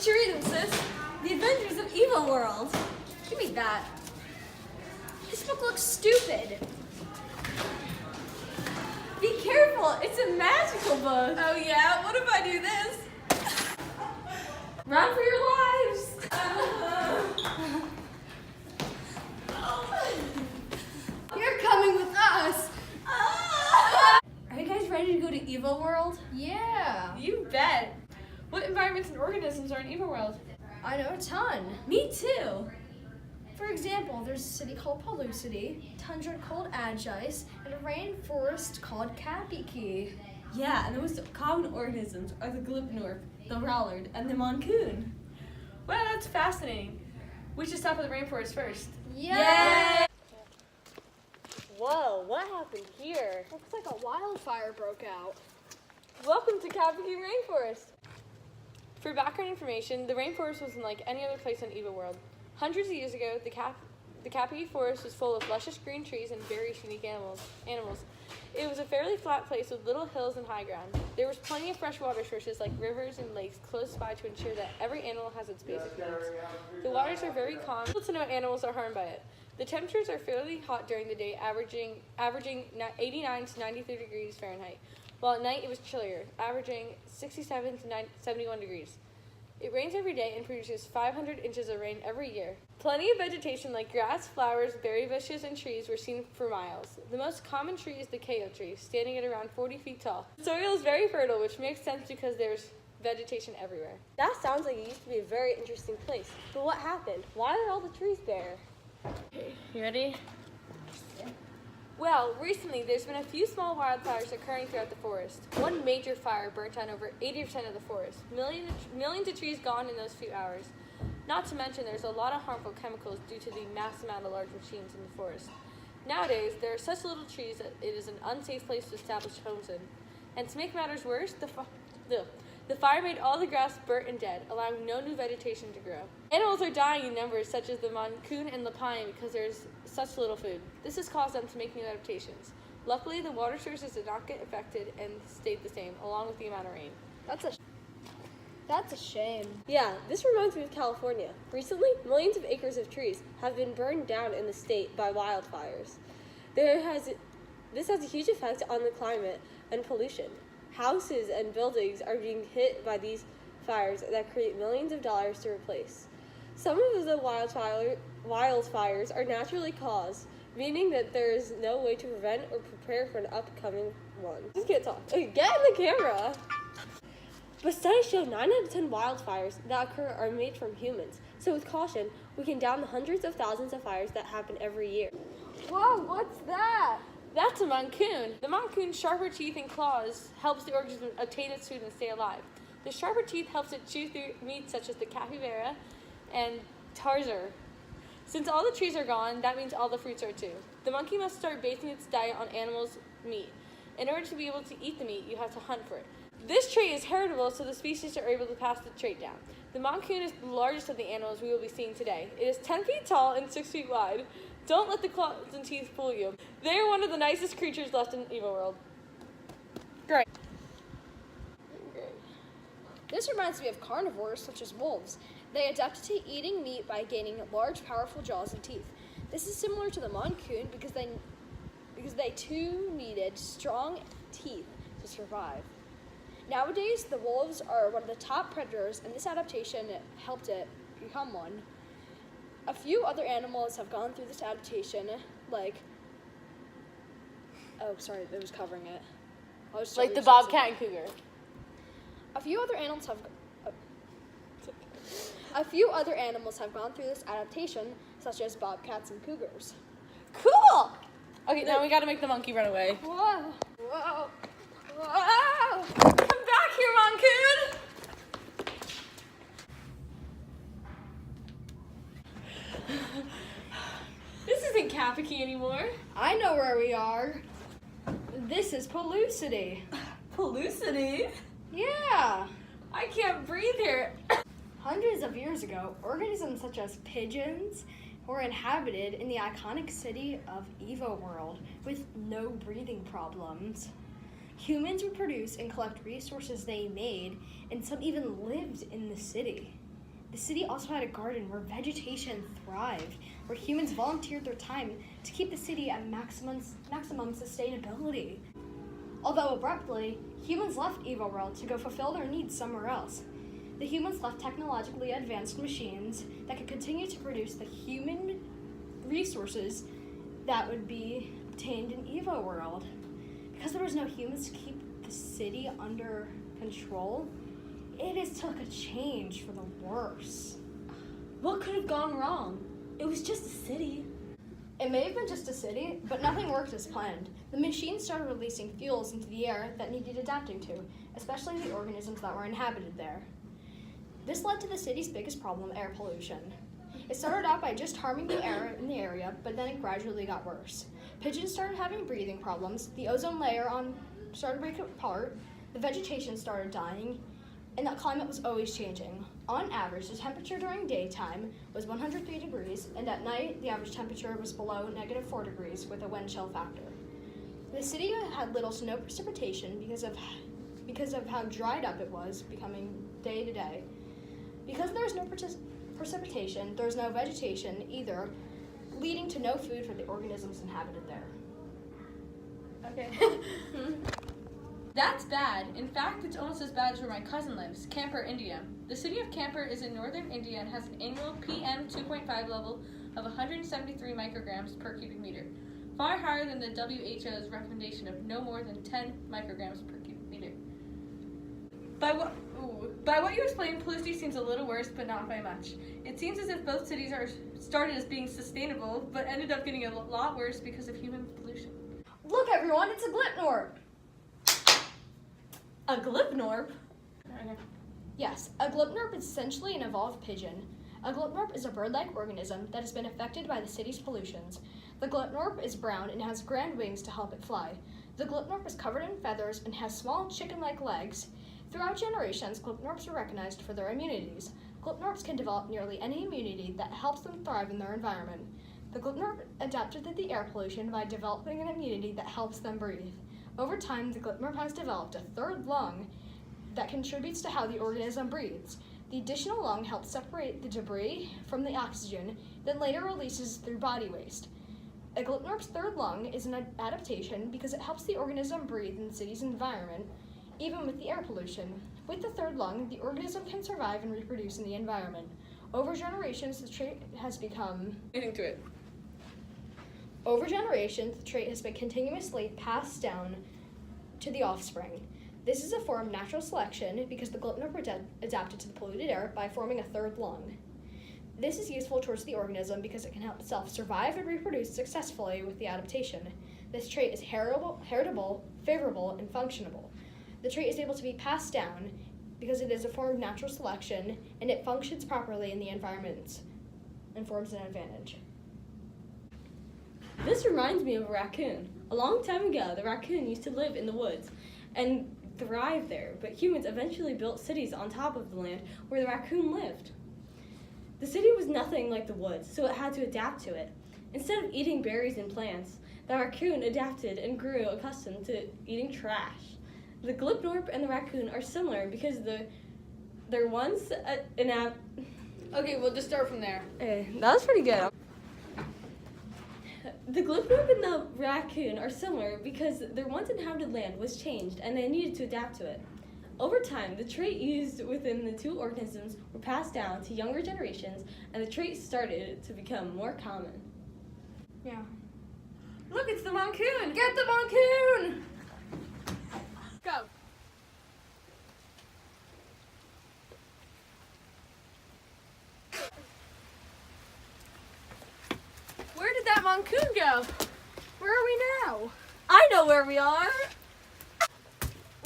What you reading, sis? The Adventures of EvoWorld. Give me that. This book looks stupid. Be careful, it's a magical book. Oh yeah? What if I do this? Run for your lives. You're coming with us. Are you guys ready to go to EvoWorld? Yeah, You bet. What environments and organisms are in EvoWorld? I know a ton. Me too. For example, there's a city called Pelucity, tundra called Agice, and a rainforest called Kapiki. Yeah, and the most common organisms are the Glipnorp, the Rallard, and the Moncoon. Wow, that's fascinating. We should stop at the rainforest first. Yay! Whoa, what happened here? Looks like a wildfire broke out. Welcome to Kapiki Rainforest. For background information, the rainforest wasn't like any other place on EvoWorld. Hundreds of years ago, the Kapiki forest was full of luscious green trees and various unique animals. It was a fairly flat place with little hills and high ground. There was plenty of fresh water sources like rivers and lakes close by to ensure that every animal has its basic needs. The waters are very calm, so no animals are harmed by it. The temperatures are fairly hot during the day, averaging 89 to 93 degrees Fahrenheit, while at night it was chillier, averaging 67 to 71 degrees. It rains every day and produces 500 inches of rain every year. Plenty of vegetation like grass, flowers, berry bushes, and trees were seen for miles. The most common tree is the Kao tree, standing at around 40 feet tall. The soil is very fertile, which makes sense because there's vegetation everywhere. That sounds like it used to be a very interesting place. But what happened? Why are all the trees bare? You ready? Well, recently there's been a few small wildfires occurring throughout the forest. One major fire burnt down over 80% of the forest. Millions of trees gone in those few hours. Not to mention there's a lot of harmful chemicals due to the mass amount of large machines in the forest. Nowadays, there are such little trees that it is an unsafe place to establish homes in. And to make matters worse, the fire made all the grass burnt and dead, allowing no new vegetation to grow. Animals are dying in numbers such as the moncoon and lapine because there's such little food. This has caused them to make new adaptations. Luckily, the water sources did not get affected and stayed the same, along with the amount of rain. That's a shame. Yeah, this reminds me of California. Recently, millions of acres of trees have been burned down in the state by wildfires. This has a huge effect on the climate and pollution. Houses and buildings are being hit by these fires that create millions of dollars to replace. Some of the wildfires are naturally caused, meaning that there is no way to prevent or prepare for an upcoming one. Just can't talk. Okay, get in the camera! But studies show 9 out of 10 wildfires that occur are made from humans. So with caution, we can down the hundreds of thousands of fires that happen every year. Whoa, what's that? That's a moncoon. The moncoon's sharper teeth and claws helps the organism obtain its food and stay alive. The sharper teeth helps it chew through meat such as the capybara and tarzar. Since all the trees are gone, that means all the fruits are too. The monkey must start basing its diet on animals' meat. In order to be able to eat the meat, you have to hunt for it. This trait is heritable, so the species are able to pass the trait down. The moncoon is the largest of the animals we will be seeing today. It is 10 feet tall and 6 feet wide. Don't let the claws and teeth fool you. They are one of the nicest creatures left in EvoWorld. Great. This reminds me of carnivores such as wolves. They adapt to eating meat by gaining large, powerful jaws and teeth. This is similar to the moncoon because they too needed strong teeth to survive. Nowadays, the wolves are one of the top predators, and this adaptation helped it become one. A few other animals have gone through this adaptation, like... Oh, sorry, it was covering it. Like the bobcat and cougar. A few other animals have gone through this adaptation, such as bobcats and cougars. Cool! Okay, now we gotta make the monkey run away. Whoa! Whoa! Whoa! Come back here, moncoon! This isn't Kapiki anymore. I know where we are. This is Pelucity. Pelucity? Yeah. I can't breathe here. Hundreds of years ago, organisms such as pigeons were inhabited in the iconic city of EvoWorld with no breathing problems. Humans would produce and collect resources they made, and some even lived in the city. The city also had a garden where vegetation thrived, where humans volunteered their time to keep the city at maximum sustainability. Although abruptly, humans left EvoWorld to go fulfill their needs somewhere else. The humans left technologically advanced machines that could continue to produce the human resources that would be obtained in EvoWorld. Because there was no humans to keep the city under control, it has took a change for the worse. What could have gone wrong? It was just a city. It may have been just a city, but nothing worked as planned. The machines started releasing fuels into the air that needed adapting to, especially the organisms that were inhabited there. This led to the city's biggest problem, air pollution. It started out by just harming the air in the area, but then it gradually got worse. Pigeons started having breathing problems, the ozone layer started to break apart, the vegetation started dying, and the climate was always changing. On average, the temperature during daytime was 103 degrees, and at night, the average temperature was below -4 degrees with a wind chill factor. The city had little to no precipitation because of how dried up it was becoming day to day. Because there was no precipitation, there was no vegetation either, leading to no food for the organisms inhabited there. Okay. That's bad. In fact, it's almost as bad as where my cousin lives, Kanpur, India. The city of Kanpur is in northern India and has an annual PM 2.5 level of 173 micrograms per cubic meter, far higher than the WHO's recommendation of no more than 10 micrograms per cubic meter. By what you explained, Palouse seems a little worse, but not by much. It seems as if both cities started as being sustainable, but ended up getting a lot worse because of human pollution. Look everyone, it's a glipnorp! A glipnorp? Okay. Yes, a glipnorp is essentially an evolved pigeon. A glipnorp is a bird-like organism that has been affected by the city's pollutions. The glipnorp is brown and has grand wings to help it fly. The glipnorp is covered in feathers and has small chicken-like legs. Throughout generations, glipnorps are recognized for their immunities. Glipnorps can develop nearly any immunity that helps them thrive in their environment. The glipnorp adapted to the air pollution by developing an immunity that helps them breathe. Over time, the glipnorp has developed a third lung that contributes to how the organism breathes. The additional lung helps separate the debris from the oxygen, then later releases through body waste. A glipnorp's third lung is an adaptation because it helps the organism breathe in the city's environment, even with the air pollution. With the third lung, the organism can survive and reproduce in the environment. Over generations, the trait has become... Getting to it. Over generations, the trait has been continuously passed down to the offspring. This is a form of natural selection because the glipnorp adapted to the polluted air by forming a third lung. This is useful towards the organism because it can help itself survive and reproduce successfully with the adaptation. This trait is heritable, favorable, and functionable. The trait is able to be passed down because it is a form of natural selection and it functions properly in the environment and forms an advantage. This reminds me of a raccoon. A long time ago, the raccoon used to live in the woods and thrive there, but humans eventually built cities on top of the land where the raccoon lived. The city was nothing like the woods, so it had to adapt to it. Instead of eating berries and plants, the raccoon adapted and grew accustomed to eating trash. The glipnorp and the raccoon are similar because they're once Okay, we'll just start from there. that was pretty good. The glipnorp and the raccoon are similar because their once inhabited land was changed and they needed to adapt to it. Over time, the trait used within the two organisms were passed down to younger generations and the trait started to become more common. Yeah. Look, it's the moncoon! Get the moncoon! Go! Where did that moncoon go? Where are we now? I know where we are!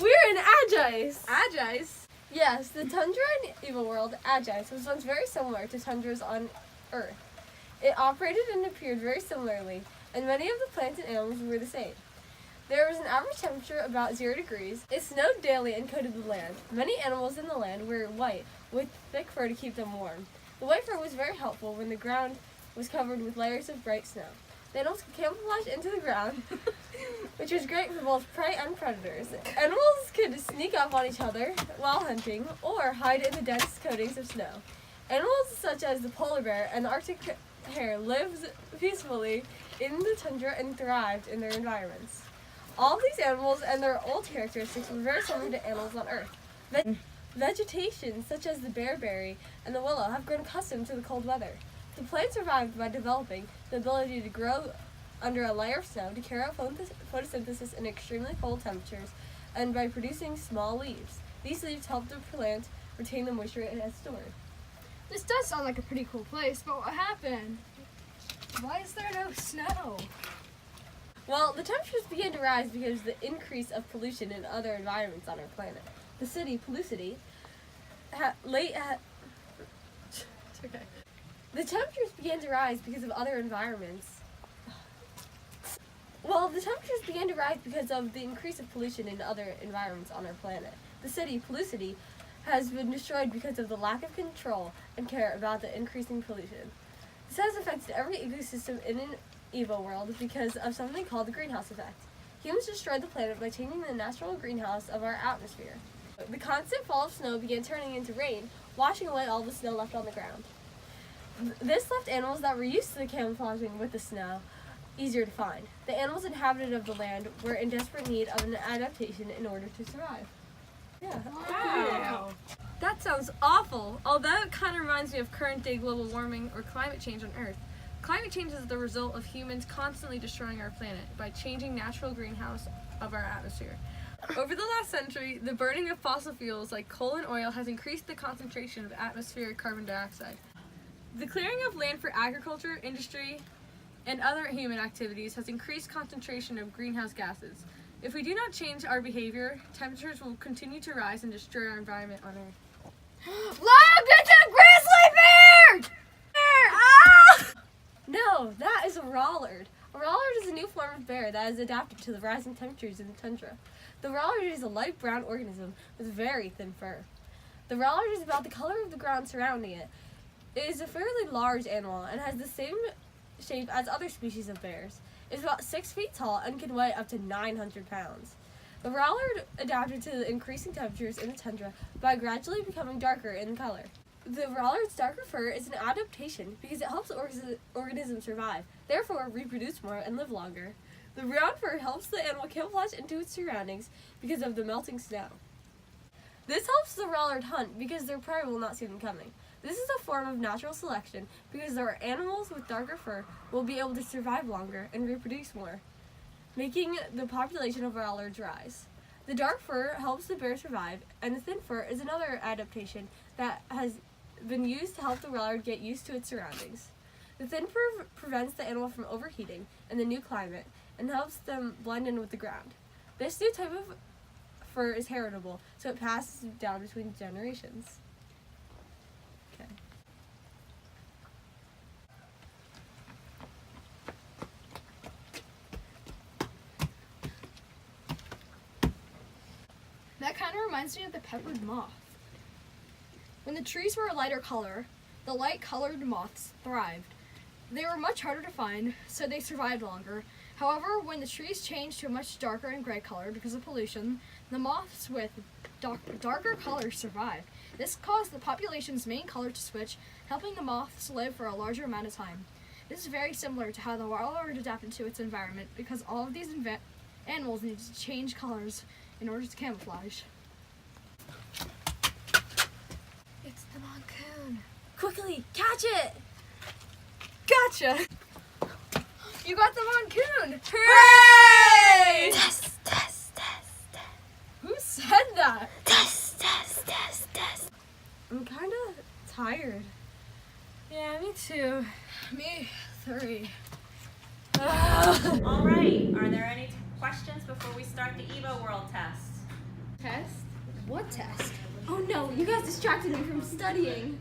We're in Agis! Agis? Yes, the tundra in EvoWorld, Agis, was once very similar to tundras on Earth. It operated and appeared very similarly, and many of the plants and animals were the same. There was an average temperature about 0 degrees. It snowed daily and coated the land. Many animals in the land were white, with thick fur to keep them warm. The white fur was very helpful when the ground was covered with layers of bright snow. The animals could camouflage into the ground, which was great for both prey and predators. Animals could sneak up on each other while hunting, or hide in the dense coatings of snow. Animals such as the polar bear and the Arctic hare live peacefully in the tundra and thrived in their environments. All of these animals and their old characteristics were very similar to animals on Earth. Vegetation such as the bearberry and the willow have grown accustomed to the cold weather. The plant survived by developing the ability to grow under a layer of snow to carry out photosynthesis in extremely cold temperatures and by producing small leaves. These leaves help the plant retain the moisture it has stored. This does sound like a pretty cool place, but what happened? Why is there no snow? Well, the temperatures began to rise because of the increase of pollution in other environments on our planet. The city, Pelucity, The temperatures began to rise because of other environments. Well, the temperatures began to rise because of the increase of pollution in other environments on our planet. The city, Pelucity, has been destroyed because of the lack of control and care about the increasing pollution. This has affected every ecosystem in an EvoWorld because of something called the greenhouse effect. Humans destroyed the planet by changing the natural greenhouse of our atmosphere. The constant fall of snow began turning into rain, washing away all the snow left on the ground. This left animals that were used to the camouflaging with the snow easier to find. The animals inhabited of the land were in desperate need of an adaptation in order to survive. Yeah. Wow. That sounds awful, although it kind of reminds me of current day global warming or climate change on Earth. Climate change is the result of humans constantly destroying our planet by changing natural greenhouse of our atmosphere. Over the last century, the burning of fossil fuels like coal and oil has increased the concentration of atmospheric carbon dioxide. The clearing of land for agriculture, industry, and other human activities has increased concentration of greenhouse gases. If we do not change our behavior, temperatures will continue to rise and destroy our environment on Earth. Look, it's a grizzly bear! Ah! No, that is a rollard. A rollard is a new form of bear that is adapted to the rising temperatures in the tundra. The rollard is a light brown organism with very thin fur. The rollard is about the color of the ground surrounding it. It is a fairly large animal and has the same shape as other species of bears. It is about 6 feet tall and can weigh up to 900 pounds. The rollard adapted to the increasing temperatures in the tundra by gradually becoming darker in color. The rollard's darker fur is an adaptation because it helps organisms survive, therefore reproduce more and live longer. The brown fur helps the animal camouflage into its surroundings because of the melting snow. This helps the rollard hunt because their prey will not see them coming. This is a form of natural selection because there are animals with darker fur will be able to survive longer and reproduce more, making the population of rollards rise. The dark fur helps the bear survive, and the thin fur is another adaptation that has been used to help the rollard get used to its surroundings. The thin fur prevents the animal from overheating in the new climate and helps them blend in with the ground. This new type of fur is heritable, so it passes down between generations. Okay. That kind of reminds me of the peppered moth. When the trees were a lighter color, the light-colored moths thrived. They were much harder to find, so they survived longer. However, when the trees changed to a much darker and gray color because of pollution, the moths with darker colors survived. This caused the population's main color to switch, helping the moths live for a larger amount of time. This is very similar to how the rollard adapted to its environment because all of these animals need to change colors in order to camouflage. It's the moncoon. Quickly, catch it! Gotcha! You got the moncoon! Hooray! Test. Who said that? Test. I'm kind of tired. Yeah, me too. Me, 3. All right, are there any questions before we start the EvoWorld test? Test? What test? Oh no, you guys distracted me from studying.